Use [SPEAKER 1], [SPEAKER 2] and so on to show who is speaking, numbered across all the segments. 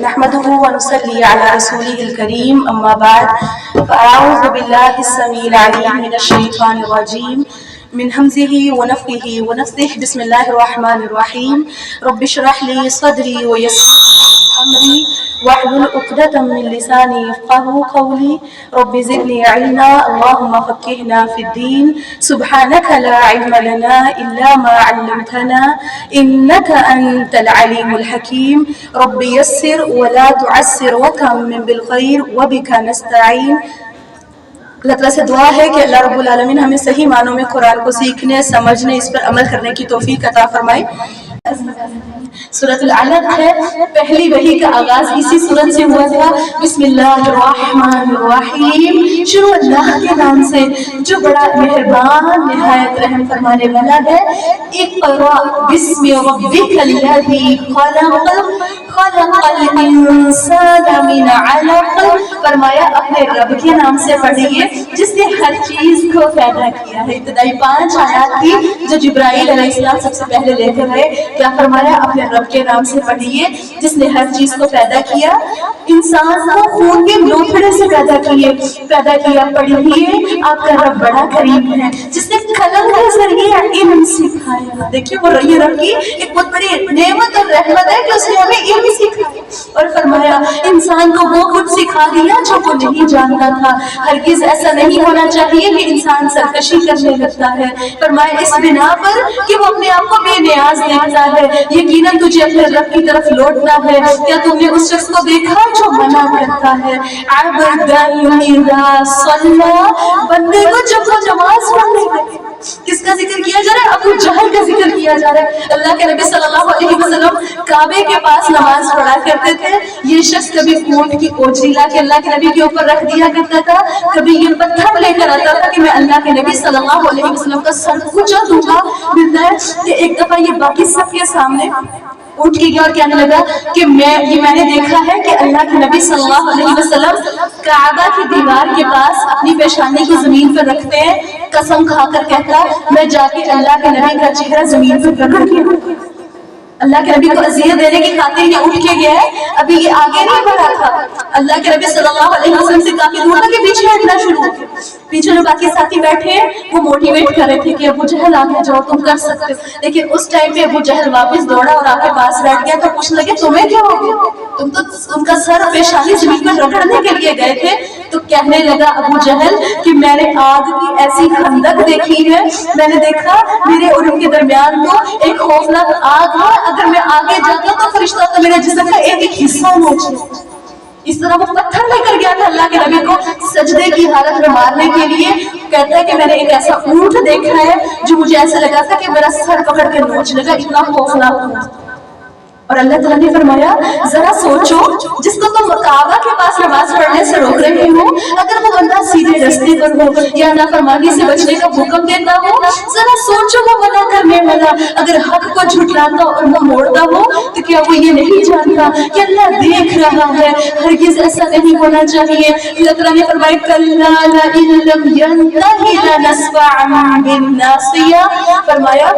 [SPEAKER 1] نحمده ونصلي على رسوله الكريم أما بعد فأعوذ بالله السميع العليم من الشيطان الرجيم من همزه ونفخه ونفثه بسم الله الرحمن الرحيم رب اشرح لي صدري ويسر أمري واحلل عقدة من لساني يفقهوا قولي رب زدني علما اللهم فقهنا في الدين سبحانك لا علم لنا إلا ما علمتنا إنك أنت العليم الحكيم رب يسر ولا تعسر وتمم بالخير وبك نستعين. اللہ تعالیٰ سے دعا ہے کہ اللہ رب العالمین ہمیں صحیح معنوں میں قرآن کو سیکھنے، سمجھنے، اس پر عمل کرنے کی توفیق عطا فرمائے. سورۃ العلق ہے، پہلی وحی کا آغاز اسی سورت سے ہوا تھا. بسم اللہ الرحمن الرحیم، شروع اللہ کے نام سے جو بڑا مہربان نہایت رحم فرمانے والا ہے. اقرأ بسم ربک الذی خلق خلق الانسان من علق، فرمایا اپنے رب کے نام سے پڑھیے جس نے ہر چیز کو پیدا کیا ہے. ابتدائی 5 آیات تھی جو جبرائیل علیہ السلام سب سے پہلے لے کر گئے. کیا فرمایا؟ اپنے رب کے نام سے پڑھیے جس نے ہر چیز کو پیدا کیا. انسان کو خون کے نوتھڑے سے پیدا کیا. پڑھیے آپ کا رب بڑا کریم ہے جس نے قلم کے ذریعے علم سکھایا. دیکھیے وہ یہ رب کی ایک بہت بڑی نعمت اور رحمت ہے کہ اس نے ہمیں علم سکھایا. اور فرمایا انسان کو وہ خود سکھا دیا جو وہ نہیں جانتا تھا. ہرگز ایسا نہیں ہونا چاہیے کہ انسان سرکشی کرنے لگتا ہے. فرمایا اس بنا پر کہ وہ اپنے آپ کو بے نیاز دیکھتا ہے. یقیناً تجھے اپنے رب کی طرف لوٹنا ہے. کیا تم نے اس شخص کو دیکھا جو منع کرتا ہے؟ عبداً اذا صلی، بندے کو جب وہ نماز پڑھنے لگے. کس کا ذکر کیا جا رہا ہے؟ ابو جہل کا ذکر کیا جا رہا ہے. اللہ کے نبی صلی اللہ علیہ وسلم کعبے کے پاس نماز پڑھا کرتے تھے. یہ شخص کبھی اونٹ کی اوجری لا کے اللہ کے نبی کے اوپر رکھ دیا کرتا تھا، کبھی یہ پتھر لے کر آتا تھا کہ میں اللہ کے نبی صلی اللہ علیہ وسلم کا سر کچا دوں گا. ملتا ہے کہ ایک دفعہ یہ باقی سب کے سامنے اٹھ کے گیا اور کہنے لگا کہ میں نے دیکھا ہے کہ اللہ کے نبی صلی اللہ علیہ وسلم کعبہ کی دیوار کے پاس اپنی پیشانی کو زمین پر رکھتے ہیں. قسم کھا کر کہتا میں جا کے اللہ کے نبی کا چہرہ زمین پر رگڑ کے اللہ کے نبی کو اذیت دینے کی خاطر یہ اٹھ کے گیا ہے. ابھی یہ آگے نہیں بڑھا تھا. اللہ کے نبی صلی اللہ علیہ وسلم سے کافی دور تھا کہ پیچھے ہٹنا شروع ہو گیا. پیچھے جو باقی ساتھی بیٹھے ہیں وہ موٹیویٹ کر رہے تھے کہ ابو جہل آگے جاؤ، تم کر سکتے ہو. لیکن اس ٹائم پہ ابو جہل واپس دوڑا اور آپ کے پاس بیٹھ گیا. تو پوچھنے لگے تمہیں کیا ہو گیا؟ تم تو ان کا سر پیشانی زمین پر رگڑنے کے لیے گئے تھے. تو کہنے لگا ابو جہل کہ میں نے آگ کی ایسی خندق دیکھی ہے. میں نے دیکھا میرے اور ان کے درمیان تو ایک خوفناک آگ ہے. اگر میں آگے جاتا تو فرشتہ تو میرے جسم کا ایک حصہ نوچے. اس طرح وہ پتھر لے کر گیا تھا اللہ کے نبی کو سجدے کی حالت میں مارنے کے لیے. کہتا ہے کہ میں نے ایک ایسا اونٹ دیکھا ہے جو مجھے ایسا لگا تھا کہ میرا سر پکڑ کے نوچ لگا، اتنا خوفناک ہوا. اور اللہ تعالیٰ نے فرمایا ذرا سوچو جس کو تم کعبہ کے پاس نماز پڑھنے سے روک رہے ہو، اگر وہ بندہ سیدھے راستے پر ہو یا نافرمانی سے بچنے کا حکم دیتا ہو، ذرا سوچو وہ منع کرنے والا اگر حق کو جھٹلاتا اور وہ موڑتا ہو تو کیا وہ یہ نہیں جانتا کہ اللہ دیکھ رہا ہے؟ ہرگز ایسا نہیں ہونا چاہیے. اللہ تعالیٰ نے فرمایا کلا لئن لم ينتهِ لنسفعا بالناصیہ، فرمایا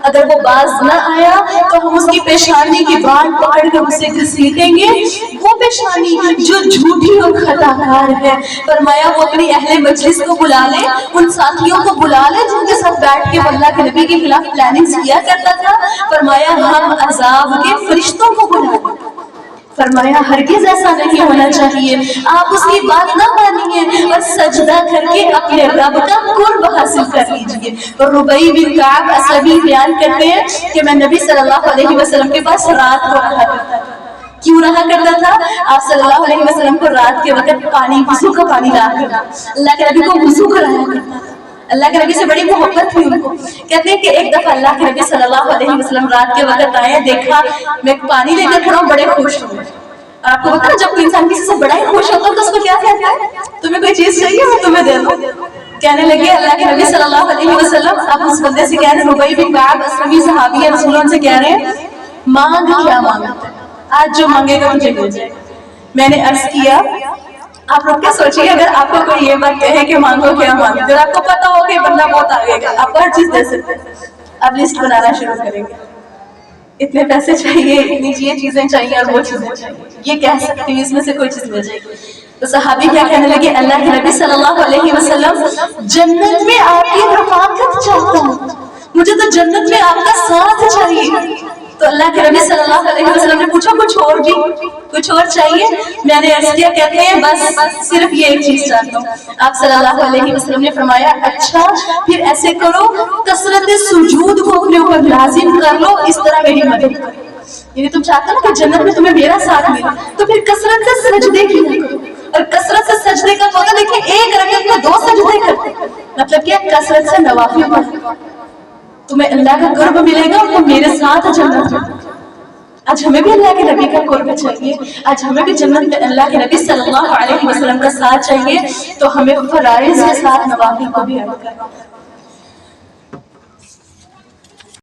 [SPEAKER 1] اگر وہ باز نہ آیا تو ہم اس کی پیشانی کی بان پکڑ کر اسے گھسیٹیں گے. وہ پیشانی جو جھوٹی اور خطا کار ہے. فرمایا وہ اپنی اہل مجلس کو بلا لے، ان ساتھیوں کو بلا لے جن کے ساتھ بیٹھ کے اللہ کے نبی کے خلاف پلاننگ کیا کرتا تھا. فرمایا ہم عذاب کے فرشتوں کو بلا لیں. فرمایا ہرگز ایسا نہیں ہونا چاہیے. آپ اس کی بات نہ مانیے اور سجدہ کر کے اپنے رب کا قرب حاصل کر لیجیے. اور ربیع بن کعب اسلمی بیان کرتے ہیں کہ میں نبی صلی اللہ علیہ وسلم کے پاس رات کو رہا کرتا تھا. کیوں رہا کرتا تھا؟ آپ صلی اللہ علیہ وسلم کو رات کے وقت وضو کا پانی لا کر اللہ کے نبی کو وضو کرایا کرتا تھا. اللہ کے نبی سے بڑی محبت تھی ان کو. کہتے ہیں کہ ایک دفعہ اللہ کے نبی صلی اللہ علیہ وسلم رات کے وقت آئے، دیکھا میں پانی لے کر کھڑا ہوں، بڑے خوش ہوئے. اور آپ کو پتا جب کوئی انسان کسی سے بڑا ہی خوش ہوتا ہے تو اس کو کیا کہتا ہے؟ تمہیں کوئی چیز چاہیے میں تمہیں دے دوں. کہنے لگے اللہ کے نبی صلی اللہ علیہ وسلم اب اس بندے سے کہہ رہے ہیں، ربیع بن کعب اسلمی صحابی ہے، رسول اللہ سے کہہ رہے ہیں مانگ کیا مانگتا ہے، آج جو مانگے گا مجھے مل جائے. میں نے عرض کیا آپ لوگ کیا سوچیے اگر آپ کو کوئی یہ بات کہے کہ مانگو کیا مانگو، اگر آپ کو پتا ہو کہ بندہ بہت آگے گا آپ کو ہر چیز دے سکتے ہیں، آپ لسٹ بنانا شروع کریں گے. اتنے پیسے چاہیے، اتنی یہ چیزیں چاہیے اور وہ چیزیں چاہیے، یہ کہہ سکتی ہوں اس میں سے کوئی چیز مل جائے گی. تو صحابی کیا کہنے لگے، اللہ کے نبی صلی اللہ علیہ وسلم جنت میں آپ کی رفاقت چاہتا ہوں، مجھے تو جنت میں آپ کا ساتھ چاہیے. تو اللہ کے نبی صلی اللہ علیہ وسلم نے پوچھا کچھ اور بھی، کچھ اور چاہیے؟ میں نے عرض کیا، کہتے ہیں بس صرف یہ ایک چیز چاہتا ہوں. آپ صلی اللہ علیہ وسلم نے فرمایا اچھا پھر ایسے کرو، کثرت سجود کو اپنے اوپر لازم کر لو، اس طرح میری مدد کرو. یعنی تم چاہتے ہو کہ جنت میں تمہیں میرا ساتھ ملے تو پھر کثرت سے سجدے کیا کرو. اور کثرت سے سجدے کا تو دیکھیں ایک رکعت میں 2 سجدے کرتے، مطلب کیا کثرت سے نوافل پڑھو، تمہیں اللہ کا قرب ملے گا اور تم میرے ساتھ جنت میں. آج ہمیں بھی اللہ کے نبی کا قرب چاہیے، آج ہمیں بھی جنت میں اللہ کے نبی صلی اللہ علیہ وسلم کا ساتھ چاہیے، تو ہمیں فرائض کے ساتھ نوافل کو بھی ادا کرنا.